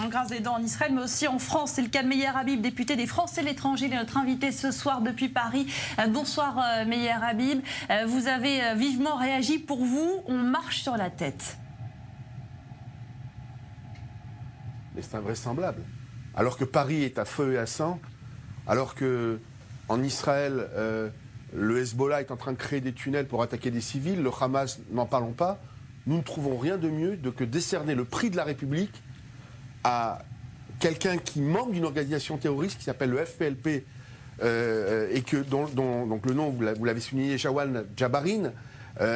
On grince des dents en Israël, mais aussi en France. C'est le cas de Meyer Habib, député des Français de l'étranger. Il est notre invité ce soir depuis Paris. Bonsoir Meyer Habib. Vous avez vivement réagi. Pour vous, on marche sur la tête. Mais c'est invraisemblable. Alors que Paris est à feu et à sang, alors qu'en Israël, le Hezbollah est en train de créer des tunnels pour attaquer des civils, le Hamas, n'en parlons pas, nous ne trouvons rien de mieux que décerner le prix de la République à quelqu'un qui membre d'une organisation terroriste qui s'appelle le FPLP et dont donc le nom, vous l'avez souligné, Jawan Jabarin,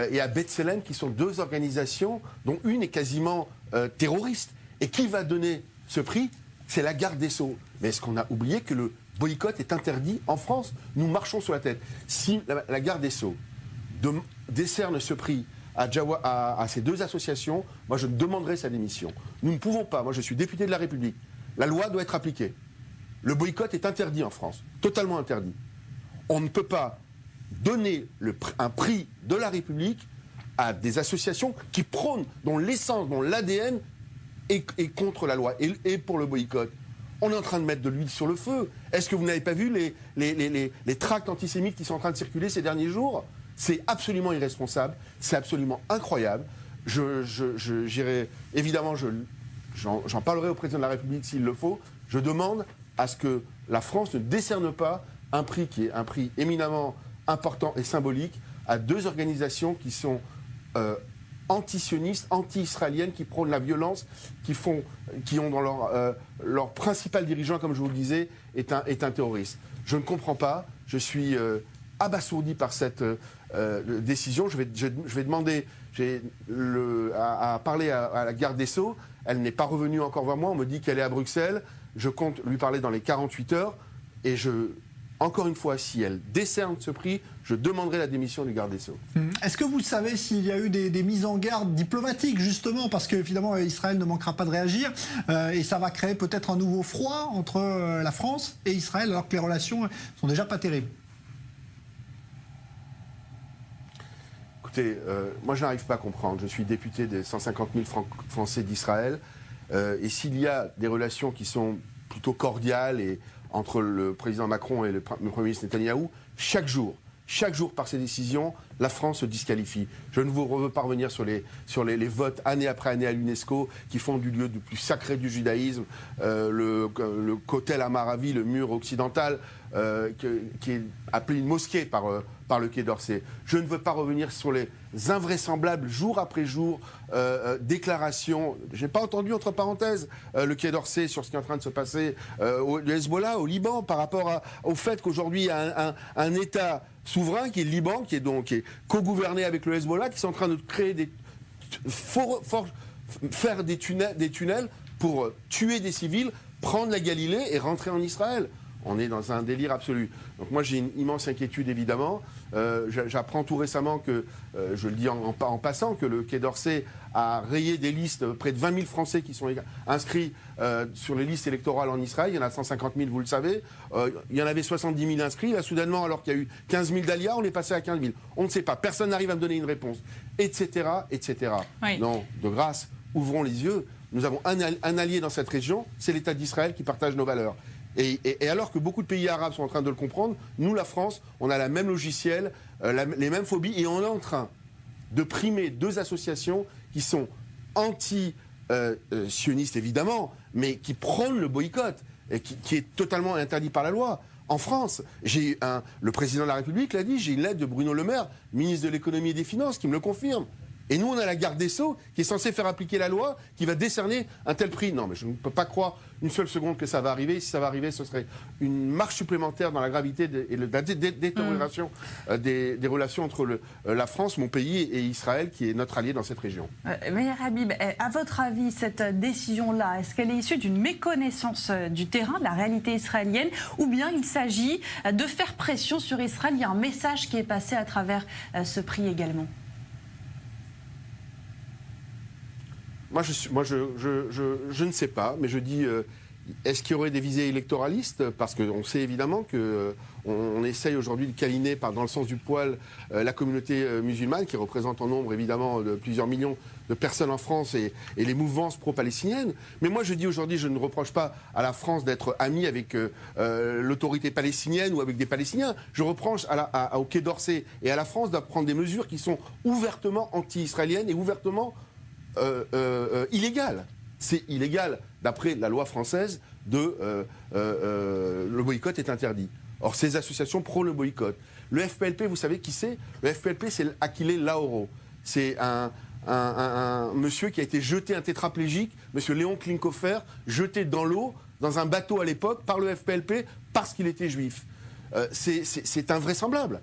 et à B'Tselem, qui sont deux organisations dont une est quasiment terroriste. Et qui va donner ce prix? C'est la garde des Sceaux. Mais est-ce qu'on a oublié que le boycott est interdit en France? Nous marchons sur la tête. Si la garde des Sceaux décerne ce prix à ces deux associations, moi je demanderai sa démission. Nous ne pouvons pas, moi je suis député de la République, la loi doit être appliquée. Le boycott est interdit en France, totalement interdit. On ne peut pas donner un prix de la République à des associations qui prônent, dont l'essence, dont l'ADN est contre la loi et pour le boycott. On est en train de mettre de l'huile sur le feu. Est-ce que vous n'avez pas vu les tracts antisémites qui sont en train de circuler ces derniers jours? C'est absolument irresponsable, c'est absolument incroyable. J'irai, évidemment, j'en parlerai au président de la République s'il le faut. Je demande à ce que la France ne décerne pas un prix qui est un prix éminemment important et symbolique à deux organisations qui sont anti-sionistes, anti-israéliennes, qui prônent la violence, qui ont dans leur principal dirigeant, comme je vous le disais, est un terroriste. Je ne comprends pas, je suis abasourdi par cette décision. Je vais demander à parler à la garde des Sceaux. Elle n'est pas revenue encore vers moi, on me dit qu'elle est à Bruxelles. Je compte lui parler dans les 48 heures et encore une fois, si elle décerne ce prix, je demanderai la démission du garde des Sceaux. Est-ce que vous savez s'il y a eu des mises en garde diplomatiques, justement, parce que finalement Israël ne manquera pas de réagir, et ça va créer peut-être un nouveau froid entre la France et Israël, alors que les relations sont déjà pas terribles? Écoutez, moi je n'arrive pas à comprendre. Je suis député des 150 000 Français d'Israël, et s'il y a des relations qui sont plutôt cordiales entre le président Macron et le Premier ministre Netanyahou, chaque jour par ces décisions, la France se disqualifie. Je ne veux pas revenir sur les votes année après année à l'UNESCO qui font du lieu le plus sacré du judaïsme, le Kotel Amaravi, le mur occidental, qui est appelé une mosquée par le Quai d'Orsay. Je ne veux pas revenir sur les invraisemblables, jour après jour, déclarations. Je n'ai pas entendu, entre parenthèses, le Quai d'Orsay sur ce qui est en train de se passer au Hezbollah, au Liban, par rapport au fait qu'aujourd'hui, il y a un État souverain qui est le Liban, qui est co-gouverné avec le Hezbollah, qui sont en train de créer faire des tunnels pour tuer des civils, prendre la Galilée et rentrer en Israël. On est dans un délire absolu. Donc moi j'ai une immense inquiétude évidemment. J'apprends tout récemment que, je le dis en passant, que le Quai d'Orsay a rayé des listes, près de 20 000 Français qui sont inscrits sur les listes électorales en Israël. Il y en a 150 000, vous le savez. Il y en avait 70 000 inscrits. Là, soudainement, alors qu'il y a eu 15 000 d'Alia, on est passé à 15 000. On ne sait pas. Personne n'arrive à me donner une réponse. Etc. etc. Oui. Non, de grâce, ouvrons les yeux. Nous avons un allié dans cette région, c'est l'État d'Israël qui partage nos valeurs. Et alors que beaucoup de pays arabes sont en train de le comprendre, nous, la France, on a la même logiciel, les mêmes phobies, et on est en train de primer deux associations qui sont anti-sionistes, évidemment, mais qui prônent le boycott, et qui est totalement interdit par la loi. En France, le président de la République l'a dit, j'ai une lettre de Bruno Le Maire, ministre de l'économie et des finances, qui me le confirme. Et nous, on a la garde des Sceaux qui est censée faire appliquer la loi, qui va décerner un tel prix. Non, mais je ne peux pas croire une seule seconde que ça va arriver. Si ça va arriver, ce serait une marche supplémentaire dans la gravité et la détérioration des relations entre la France, mon pays, et Israël, qui est notre allié dans cette région. Meyer Habib, à votre avis, cette décision-là, est-ce qu'elle est issue d'une méconnaissance du terrain, de la réalité israélienne, ou bien il s'agit de faire pression sur Israël? Il y a un message qui est passé à travers ce prix également. Moi, je ne sais pas, mais je dis Est-ce qu'il y aurait des visées électoralistes? Parce qu'on sait évidemment qu'on essaye aujourd'hui de câliner, dans le sens du poil, la communauté musulmane, qui représente en nombre évidemment de plusieurs millions de personnes en France et les mouvances pro-palestiniennes. Mais moi je dis aujourd'hui, je ne reproche pas à la France d'être amie avec l'autorité palestinienne ou avec des Palestiniens. Je reproche au Quai d'Orsay et à la France de prendre des mesures qui sont ouvertement anti-israéliennes et ouvertement illégales. C'est illégal, d'après la loi française, le boycott est interdit. Or, ces associations prônent le boycott. Le FPLP, vous savez qui c'est? Le FPLP, c'est Achille Lauro. C'est un monsieur qui a été jeté, un tétraplégique, monsieur Léon Klinkofer, jeté dans l'eau, dans un bateau à l'époque, par le FPLP, parce qu'il était juif. C'est invraisemblable.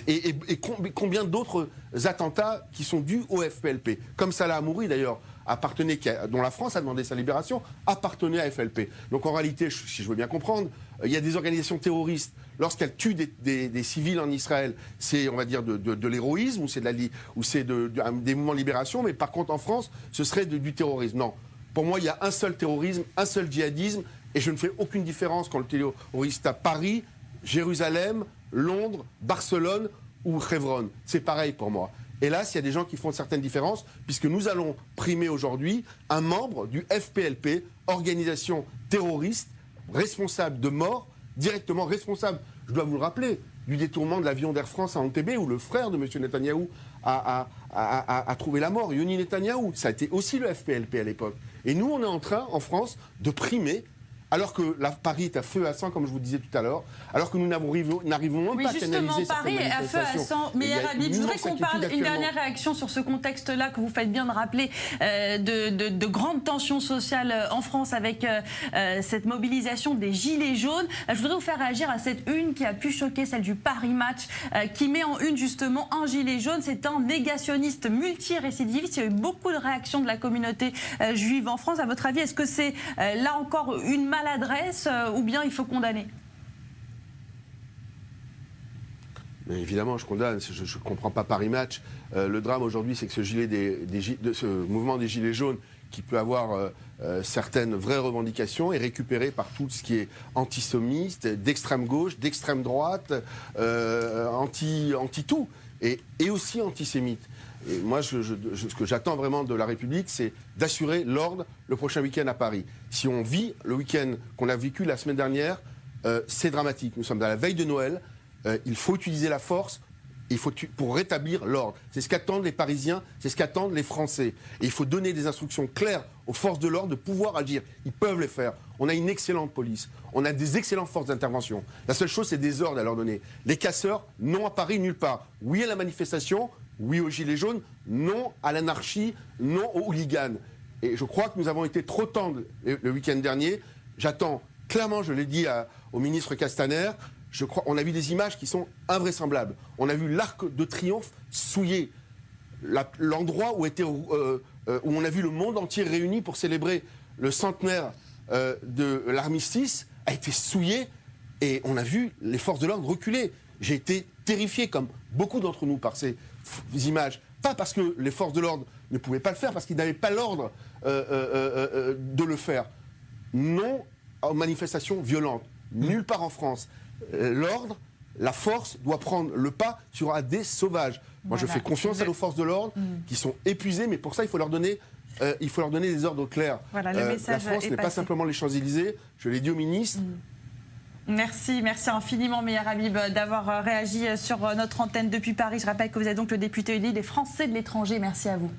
Et combien d'autres attentats qui sont dus au FPLP? Comme Salah Hamouri, d'ailleurs, dont la France a demandé sa libération, appartenait à FPLP. Donc en réalité, si je veux bien comprendre, il y a des organisations terroristes, lorsqu'elles tuent des civils en Israël, c'est, on va dire, de l'héroïsme, ou c'est des mouvements de libération, mais par contre en France, ce serait du terrorisme. Non. Pour moi, il y a un seul terrorisme, un seul djihadisme, et je ne fais aucune différence quand le terroriste à Paris, Jérusalem, Londres, Barcelone ou Hebron. C'est pareil pour moi. Hélas, il y a des gens qui font certaines différences, puisque nous allons primer aujourd'hui un membre du FPLP, organisation terroriste, responsable de mort, directement responsable, je dois vous le rappeler, du détournement de l'avion d'Air France à Entebbe, où le frère de M. Netanyahou a trouvé la mort. Yoni Netanyahou, ça a été aussi le FPLP à l'époque. Et nous, on est en train, en France, de primer, alors que Paris est à feu à sang, comme je vous disais tout à l'heure, alors que nous n'arrivons même pas à canaliser Paris est à feu à sang. Mais Habib, je voudrais qu'on parle, une dernière réaction sur ce contexte-là que vous faites bien de rappeler, de grandes tensions sociales en France avec cette mobilisation des Gilets jaunes. Je voudrais vous faire réagir à cette une qui a pu choquer, celle du Paris Match, qui met en une justement un gilet jaune. C'est un négationniste multirécidiviste. Il y a eu beaucoup de réactions de la communauté juive en France. À votre avis, est-ce que c'est là encore une maladresse ou bien il faut condamner? Mais évidemment, je condamne. Je ne comprends pas Paris Match. Le drame aujourd'hui, c'est que ce mouvement des Gilets jaunes, qui peut avoir certaines vraies revendications, est récupéré par tout ce qui est antisémite, d'extrême gauche, d'extrême droite, anti-tout, et aussi antisémite. Et moi, ce que j'attends vraiment de la République, c'est d'assurer l'ordre le prochain week-end à Paris. Si on vit le week-end qu'on a vécu la semaine dernière, c'est dramatique. Nous sommes à la veille de Noël. Il faut utiliser la force pour rétablir l'ordre. C'est ce qu'attendent les Parisiens, c'est ce qu'attendent les Français. Et il faut donner des instructions claires aux forces de l'ordre de pouvoir agir. Ils peuvent les faire. On a une excellente police. On a des excellentes forces d'intervention. La seule chose, c'est des ordres à leur donner. Les casseurs, non à Paris, nulle part. Oui à la manifestation, oui aux Gilets jaunes, non à l'anarchie, non aux hooligans. Et je crois que nous avons été trop tendres le week-end dernier. J'attends clairement, je l'ai dit au ministre Castaner, on a vu des images qui sont invraisemblables. On a vu l'Arc de Triomphe souillé. L'endroit où on a vu le monde entier réuni pour célébrer le centenaire de l'armistice a été souillé et on a vu les forces de l'ordre reculer. J'ai été terrifié, comme beaucoup d'entre nous, par ces images. Pas parce que les forces de l'ordre ne pouvaient pas le faire, parce qu'ils n'avaient pas l'ordre de le faire. Non aux manifestations violentes. Nulle part en France. L'ordre, la force doit prendre le pas sur des sauvages. Moi, je fais confiance à nos forces de l'ordre qui sont épuisées, mais pour ça, il faut leur donner des ordres clairs. Voilà, le message la France n'est pas simplement les Champs-Élysées. Je l'ai dit au ministre. Merci infiniment, Meir Habib, d'avoir réagi sur notre antenne depuis Paris. Je rappelle que vous êtes donc le député élu des Français de l'étranger. Merci à vous.